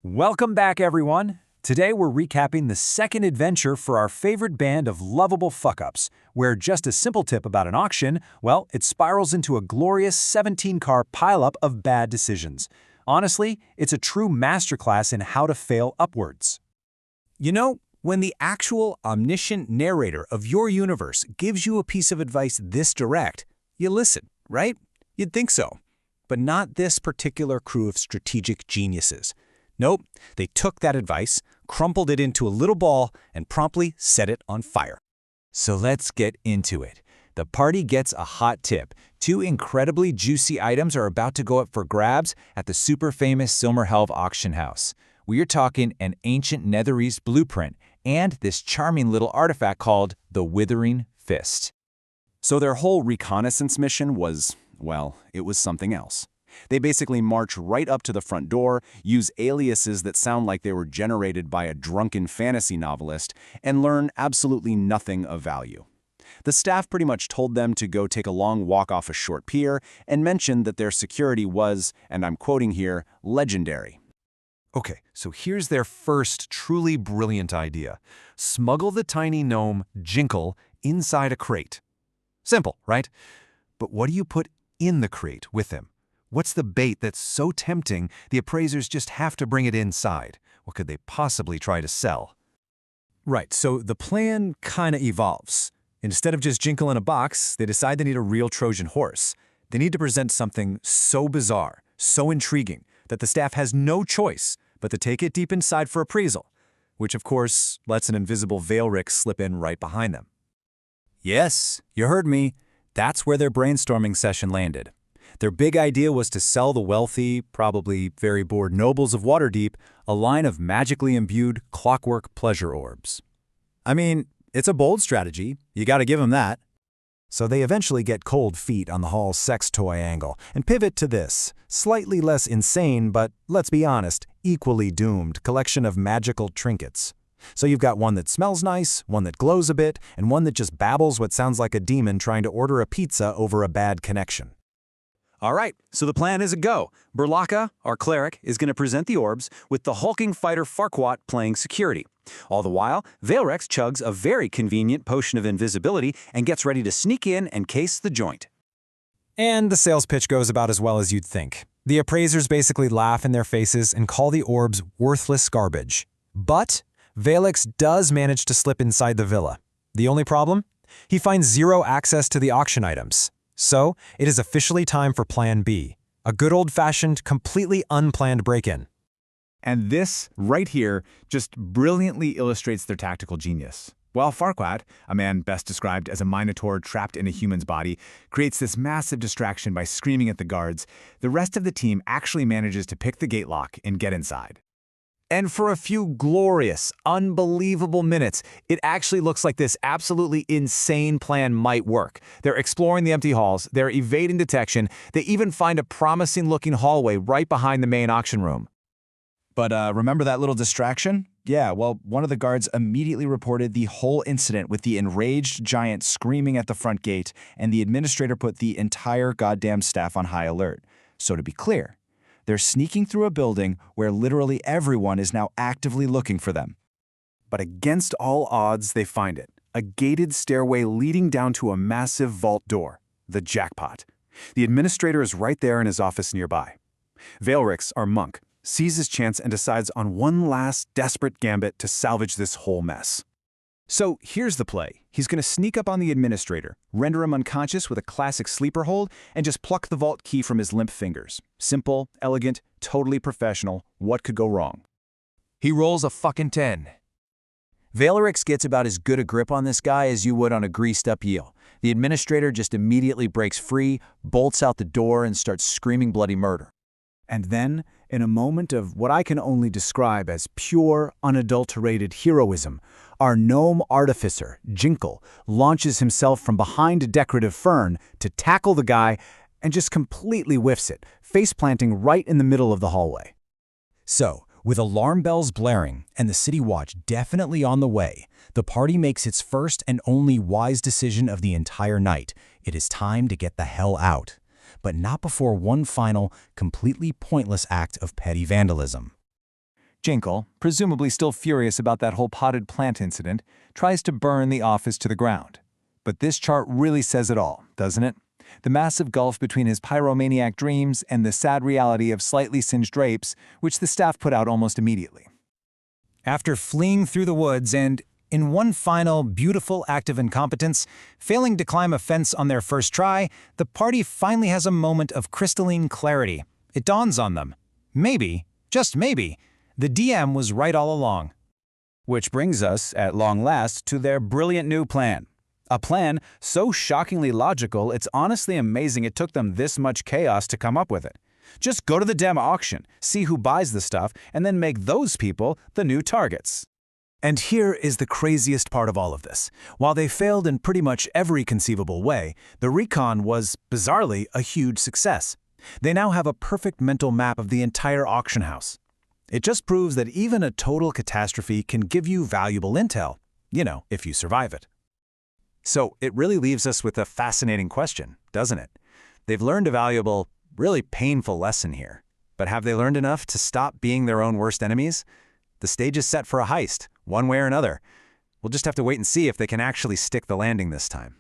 Welcome back, everyone. Today we're recapping the second adventure for our favorite band of lovable fuck-ups, where just a simple tip about an auction, well, it spirals into a glorious 17-car pileup of bad decisions. Honestly, it's a true masterclass in how to fail upwards. You know, when the actual omniscient narrator of your universe gives you a piece of advice this direct, you listen, right? You'd think so. But not this particular crew of strategic geniuses. Nope, they took that advice, crumpled it into a little ball, and promptly set it on fire. So let's get into it. The party gets a hot tip. Two incredibly juicy items are about to go up for grabs at the super famous Silmerhelve auction house. We are talking an ancient Netherese blueprint and this charming little artifact called the Withering Fist. So their whole reconnaissance mission was, well, it was something else. They basically march right up to the front door, use aliases that sound like they were generated by a drunken fantasy novelist, and learn absolutely nothing of value. The staff pretty much told them to go take a long walk off a short pier and mentioned that their security was, and I'm quoting here, legendary. Okay, so here's their first truly brilliant idea. Smuggle the tiny gnome, Jinkle, inside a crate. Simple, right? But what do you put in the crate with him? What's the bait that's so tempting the appraisers just have to bring it inside? What could they possibly try to sell? Right, so the plan kinda evolves. Instead of just Jinkle in a box, they decide they need a real Trojan horse. They need to present something so bizarre, so intriguing, that the staff has no choice but to take it deep inside for appraisal, which of course lets an invisible Faerûn slip in right behind them. Yes, you heard me. That's where their brainstorming session landed. Their big idea was to sell the wealthy, probably very bored nobles of Waterdeep a line of magically imbued clockwork pleasure orbs. I mean, it's a bold strategy, you gotta give them that. So they eventually get cold feet on the whole sex toy angle and pivot to this, slightly less insane but, let's be honest, equally doomed collection of magical trinkets. So you've got one that smells nice, one that glows a bit, and one that just babbles what sounds like a demon trying to order a pizza over a bad connection. All right, so the plan is a go. Burlaka, our cleric, is going to present the orbs, with the hulking fighter Farquaad playing security. All the while, Faerûn chugs a very convenient potion of invisibility and gets ready to sneak in and case the joint. And the sales pitch goes about as well as you'd think. The appraisers basically laugh in their faces and call the orbs worthless garbage. But Faerûn does manage to slip inside the villa. The only problem? He finds zero access to the auction items. So, it is officially time for Plan B, a good old-fashioned, completely unplanned break-in. And this, right here, just brilliantly illustrates their tactical genius. While Farquaad, a man best described as a minotaur trapped in a human's body, creates this massive distraction by screaming at the guards, the rest of the team actually manages to pick the gate lock and get inside. And for a few glorious, unbelievable minutes, it actually looks like this absolutely insane plan might work. They're exploring the empty halls, they're evading detection, they even find a promising-looking hallway right behind the main auction room. But remember that little distraction? Yeah, well, one of the guards immediately reported the whole incident with the enraged giant screaming at the front gate, and the administrator put the entire goddamn staff on high alert. So to be clear, they're sneaking through a building where literally everyone is now actively looking for them. But against all odds, they find it. A gated stairway leading down to a massive vault door. The jackpot. The administrator is right there in his office nearby. Faerûn, our monk, sees his chance and decides on one last desperate gambit to salvage this whole mess. So here's the play. He's going to sneak up on the administrator, render him unconscious with a classic sleeper hold, and just pluck the vault key from his limp fingers. Simple, elegant, totally professional. What could go wrong? He rolls a fucking 10. Faerûn gets about as good a grip on this guy as you would on a greased-up eel. The administrator just immediately breaks free, bolts out the door, and starts screaming bloody murder. And then, in a moment of what I can only describe as pure, unadulterated heroism, our gnome artificer, Jinkle, launches himself from behind a decorative fern to tackle the guy and just completely whiffs it, face-planting right in the middle of the hallway. So, with alarm bells blaring and the city watch definitely on the way, the party makes its first and only wise decision of the entire night. It is time to get the hell out. But not before one final, completely pointless act of petty vandalism. Jinkle, presumably still furious about that whole potted plant incident, tries to burn the office to the ground. But this chart really says it all, doesn't it? The massive gulf between his pyromaniac dreams and the sad reality of slightly singed drapes, which the staff put out almost immediately. After fleeing through the woods and, in one final, beautiful act of incompetence, failing to climb a fence on their first try, the party finally has a moment of crystalline clarity. It dawns on them. Maybe, just maybe, the DM was right all along. Which brings us, at long last, to their brilliant new plan. A plan so shockingly logical, it's honestly amazing it took them this much chaos to come up with it. Just go to the dem auction, see who buys the stuff, and then make those people the new targets. And here is the craziest part of all of this. While they failed in pretty much every conceivable way, the recon was, bizarrely, a huge success. They now have a perfect mental map of the entire auction house. It just proves that even a total catastrophe can give you valuable intel, if you survive it. So it really leaves us with a fascinating question, doesn't it? They've learned a valuable, really painful lesson here. But have they learned enough to stop being their own worst enemies? The stage is set for a heist, one way or another. We'll just have to wait and see if they can actually stick the landing this time.